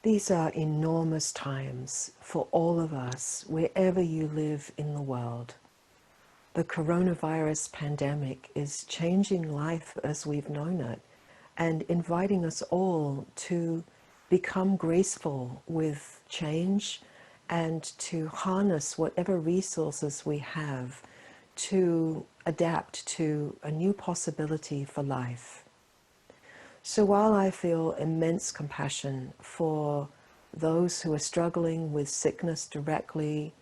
These are enormous times for all of us, wherever you live in the world. The coronavirus pandemic is changing life as we've known it and inviting us all to become graceful with change and to harness whatever resources we have to adapt to a new possibility for life. So while I feel immense compassion for those who are struggling with sickness directly,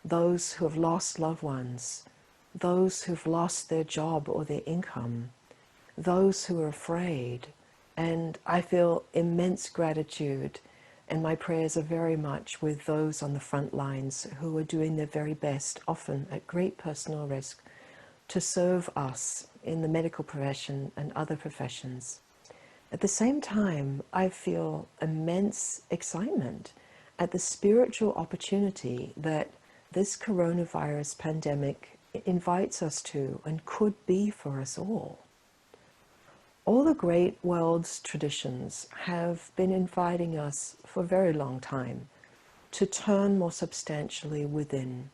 those who have lost loved ones, those who've lost their job or their income, those who are afraid, and I feel immense gratitude, and my prayers are very much with those on the front lines who are doing their very best, often at great personal risk, to serve us in the medical profession and other professions. At the same time, I feel immense excitement at the spiritual opportunity that this coronavirus pandemic invites us to and could be for us all. All the great world's traditions have been inviting us for a very long time to turn more substantially within,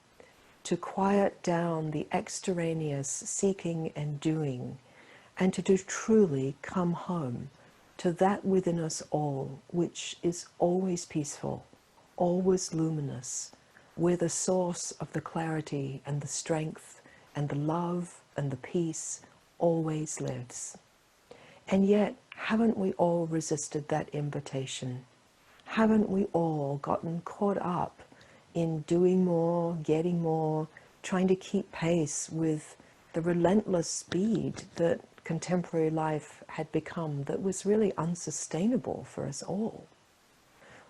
to quiet down the extraneous seeking and doing, and to truly come home to that within us all, which is always peaceful, always luminous, where the source of the clarity and the strength and the love and the peace always lives. And yet, haven't we all resisted that invitation? Haven't we all gotten caught up in doing more, getting more, trying to keep pace with the relentless speed that contemporary life had become, that was really unsustainable for us all?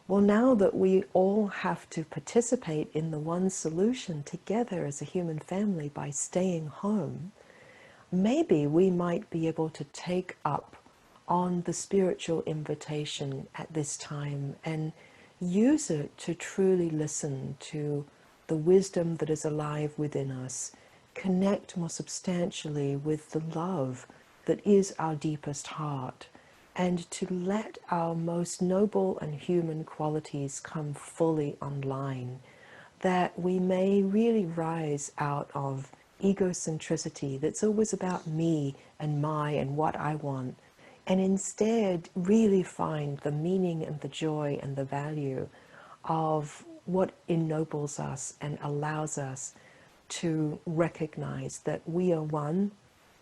Well, now that we all have to participate in the one solution together as a human family by staying home, maybe we might be able to take up on the spiritual invitation at this time and use it to truly listen to the wisdom that is alive within us, connect more substantially with the love that is our deepest heart, and to let our most noble and human qualities come fully online, that we may really rise out of egocentricity that's always about me and my and what I want, and instead really find the meaning and the joy and the value of what ennobles us and allows us to recognize that we are one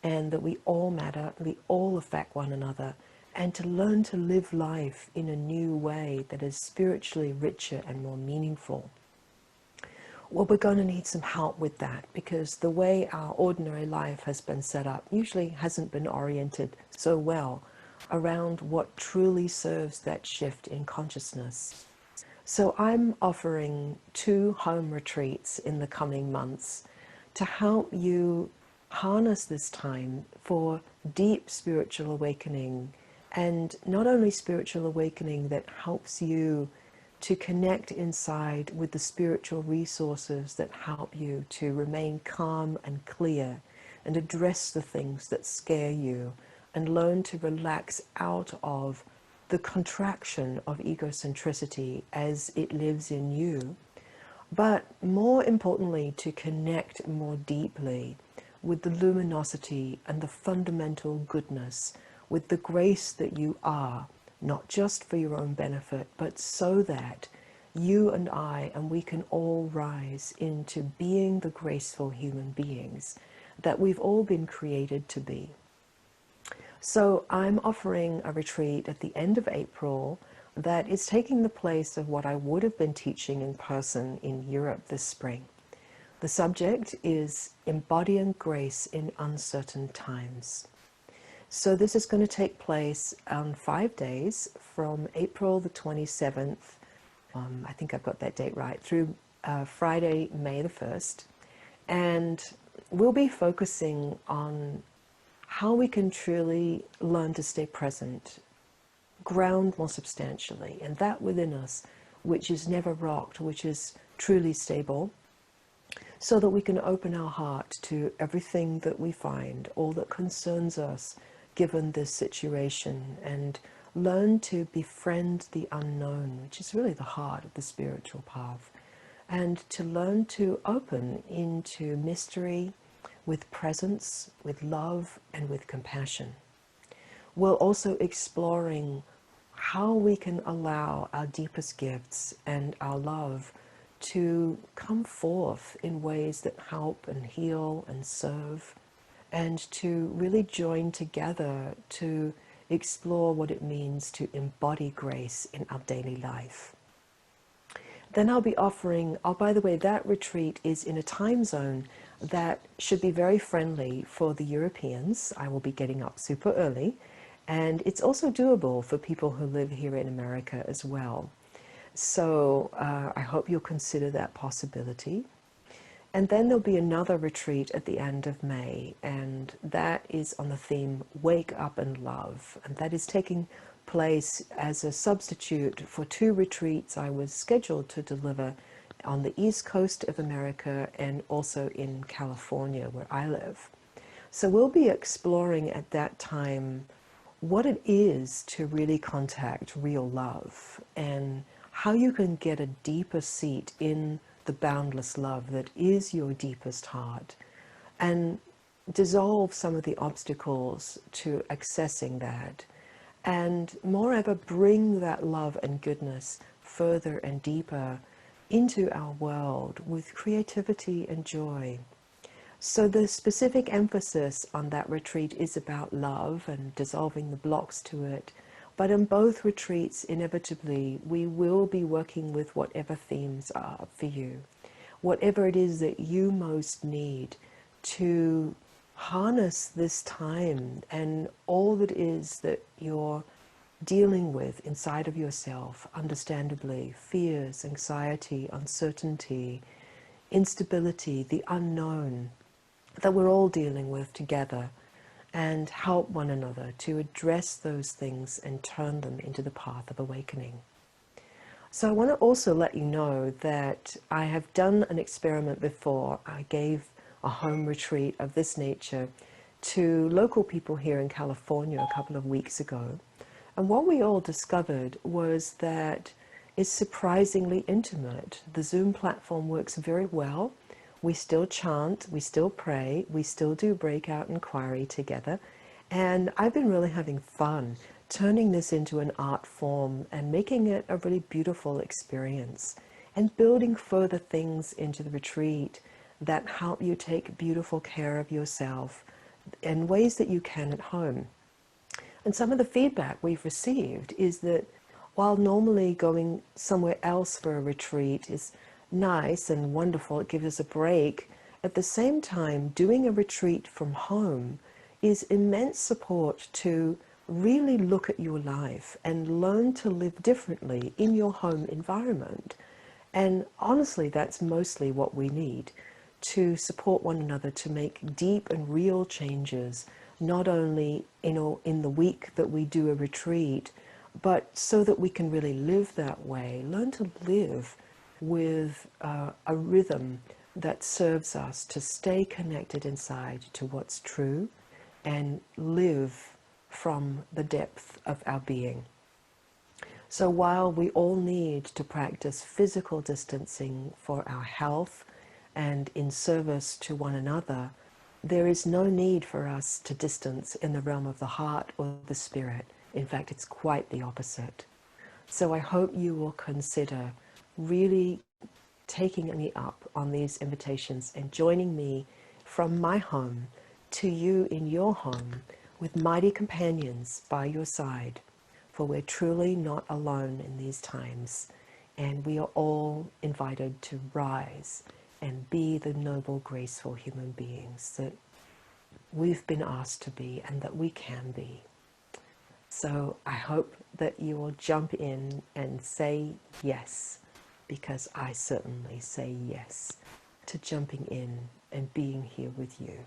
and that we all matter, we all affect one another, and to learn to live life in a new way that is spiritually richer and more meaningful. Well, we're going to need some help with that, because the way our ordinary life has been set up usually hasn't been oriented so well around what truly serves that shift in consciousness. So I'm offering 2 home retreats in the coming months to help you harness this time for deep spiritual awakening, and not only spiritual awakening that helps you to connect inside with the spiritual resources that help you to remain calm and clear and address the things that scare you and learn to relax out of the contraction of egocentricity as it lives in you, but more importantly to connect more deeply with the luminosity and the fundamental goodness, with the grace that you are, not just for your own benefit, but so that you and I, and we can all rise into being the graceful human beings that we've all been created to be. So I'm offering a retreat at the end of April that is taking the place of what I would have been teaching in person in Europe this spring. The subject is embodying grace in uncertain times. So this is going to take place on 5 days from April the 27th, I think I've got that date right, through Friday, May the 1st. And we'll be focusing on how we can truly learn to stay present, ground more substantially, and that within us, which is never rocked, which is truly stable, so that we can open our heart to everything that we find, all that concerns us, given this situation, and learn to befriend the unknown, which is really the heart of the spiritual path, and to learn to open into mystery with presence, with love, and with compassion. We're also exploring how we can allow our deepest gifts and our love to come forth in ways that help and heal and serve, and to really join together to explore what it means to embody grace in our daily life. Then I'll be offering, oh, by the way, that retreat is in a time zone that should be very friendly for the Europeans. I will be getting up super early, and it's also doable for people who live here in America as well. So I hope you'll consider that possibility. And then there'll be another retreat at the end of May, and that is on the theme Wake Up and Love. And that is taking place as a substitute for 2 retreats I was scheduled to deliver on the East Coast of America and also in California, where I live. So we'll be exploring at that time what it is to really contact real love, and how you can get a deeper seat in the boundless love that is your deepest heart, and dissolve some of the obstacles to accessing that, and moreover bring that love and goodness further and deeper into our world with creativity and joy. So the specific emphasis on that retreat is about love and dissolving the blocks to it. But in both retreats, inevitably, we will be working with whatever themes are for you. Whatever it is that you most need to harness this time and all that is that you're dealing with inside of yourself, understandably, fears, anxiety, uncertainty, instability, the unknown, that we're all dealing with together, and help one another to address those things and turn them into the path of awakening. So I want to also let you know that I have done an experiment before. I gave a home retreat of this nature to local people here in California a couple of weeks ago. And what we all discovered was that it's surprisingly intimate. The Zoom platform works very well. We still chant, we still pray, we still do breakout inquiry together. And I've been really having fun turning this into an art form and making it a really beautiful experience, and building further things into the retreat that help you take beautiful care of yourself in ways that you can at home. And some of the feedback we've received is that while normally going somewhere else for a retreat is nice and wonderful, it gives us a break, at the same time doing a retreat from home is immense support to really look at your life and learn to live differently in your home environment. And honestly, that's mostly what we need, to support one another to make deep and real changes, not only in the week that we do a retreat, but so that we can really live that way, learn to live with a rhythm that serves us to stay connected inside to what's true and live from the depth of our being. So while we all need to practice physical distancing for our health and in service to one another, there is no need for us to distance in the realm of the heart or the spirit. In fact, it's quite the opposite. So I hope you will consider really taking me up on these invitations and joining me from my home to you in your home, with mighty companions by your side, for we're truly not alone in these times, and we are all invited to rise and be the noble, graceful human beings that we've been asked to be and that we can be. So I hope that you will jump in and say yes, because I certainly say yes to jumping in and being here with you.